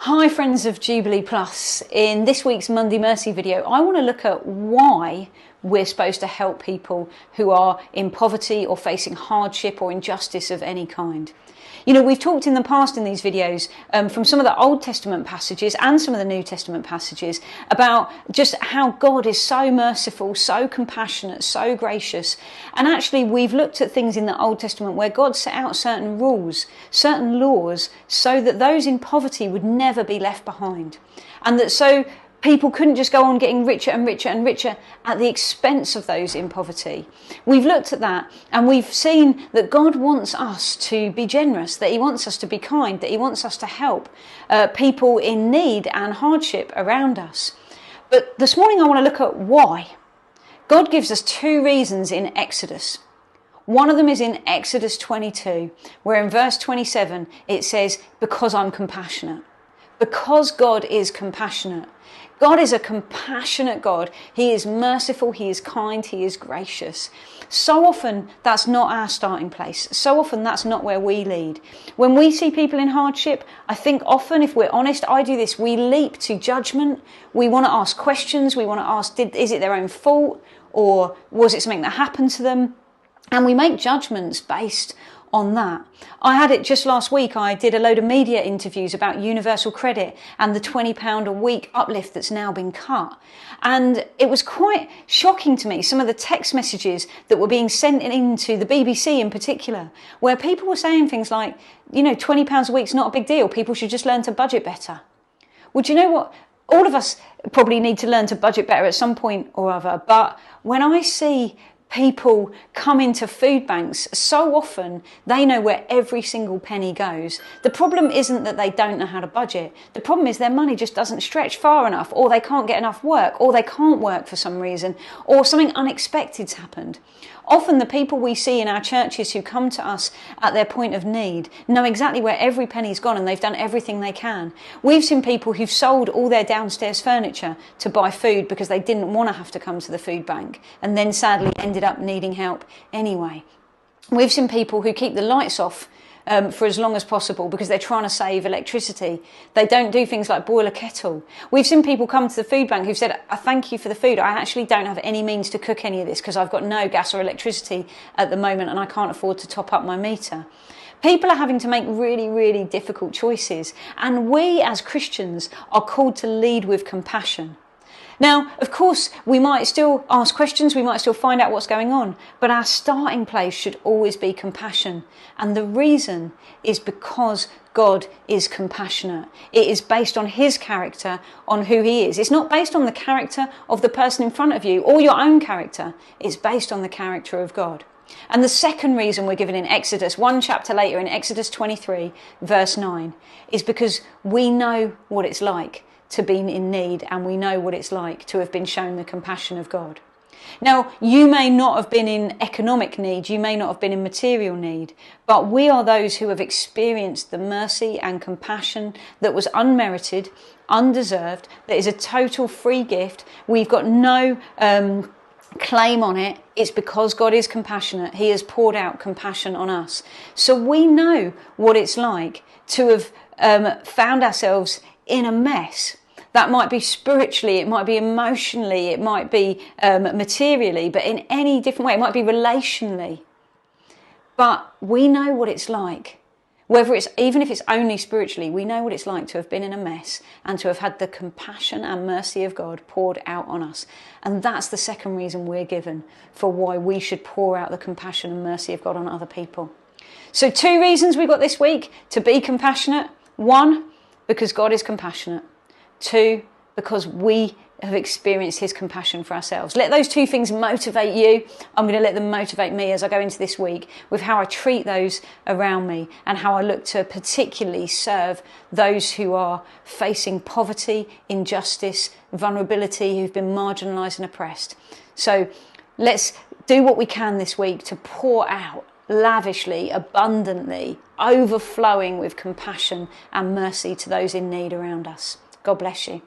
Hi friends of Jubilee Plus. In this week's Monday Mercy video, I want to look at why we're supposed to help people who are in poverty or facing hardship or injustice of any kind. You know, we've talked in the past in these videos from some of the Old Testament passages and some of the New Testament passages about just how God is so merciful, so compassionate, so gracious. And actually we've looked at things in the Old Testament where God set out certain rules, certain laws, so that those in poverty would never be left behind. And that so people couldn't just go on getting richer and richer and richer at the expense of those in poverty. We've looked at that and we've seen that God wants us to be generous, that he wants us to be kind, that he wants us to help people in need and hardship around us. But this morning I want to look at why. God gives us two reasons in Exodus. One of them is in Exodus 22, where in verse 27 it says, because I'm compassionate. Because God is compassionate. God is a compassionate God. He is merciful, he is kind, he is gracious. So often that's not our starting place. So often that's not where we lead. When we see people in hardship, I think often, if we're honest, I do this, we leap to judgment. We want to ask questions. We want to ask, is it their own fault? Or was it something that happened to them? And we make judgments based on that. I had it just last week. I did a load of media interviews about universal credit and the £20 a week uplift that's now been cut. And it was quite shocking to me, some of the text messages that were being sent into the BBC in particular, where people were saying things like, you know, £20 a week's not a big deal. People should just learn to budget better. Well, do you know what? All of us probably need to learn to budget better at some point or other. But when I see people come into food banks, so often they know where every single penny goes. The problem isn't that they don't know how to budget. The problem is their money just doesn't stretch far enough, or they can't get enough work, or they can't work for some reason, or something unexpected's happened. Often the people we see in our churches who come to us at their point of need know exactly where every penny's gone and they've done everything they can. We've seen people who've sold all their downstairs furniture to buy food because they didn't want to have to come to the food bank and then sadly ended up needing help anyway. We've seen people who keep the lights off for as long as possible because they're trying to save electricity. They don't do things like boil a kettle. We've seen people come to the food bank who've said, I thank you for the food. I actually don't have any means to cook any of this because I've got no gas or electricity at the moment and I can't afford to top up my meter. People are having to make really, really difficult choices. And we as Christians are called to lead with compassion. Now, of course, we might still ask questions, we might still find out what's going on, but our starting place should always be compassion. And the reason is because God is compassionate. It is based on his character, on who he is. It's not based on the character of the person in front of you or your own character. It's based on the character of God. And the second reason we're given in Exodus, one chapter later in Exodus 23, verse 9, is because we know what it's like to be in need, and we know what it's like to have been shown the compassion of God. Now, you may not have been in economic need, you may not have been in material need, but we are those who have experienced the mercy and compassion that was unmerited, undeserved, that is a total free gift. We've got no claim on it. It's because God is compassionate. He has poured out compassion on us. So we know what it's like to have found ourselves in a mess. That might be spiritually, it might be emotionally, it might be materially, but in any different way, it might be relationally. But we know what it's like. Even if it's only spiritually, we know what it's like to have been in a mess and to have had the compassion and mercy of God poured out on us. And that's the second reason we're given for why we should pour out the compassion and mercy of God on other people. So two reasons we've got this week to be compassionate. One, because God is compassionate. Two, because we have experienced his compassion for ourselves. Let those two things motivate you. I'm going to let them motivate me as I go into this week with how I treat those around me and how I look to particularly serve those who are facing poverty, injustice, vulnerability, who've been marginalised and oppressed. So let's do what we can this week to pour out lavishly, abundantly, overflowing with compassion and mercy to those in need around us. God bless you.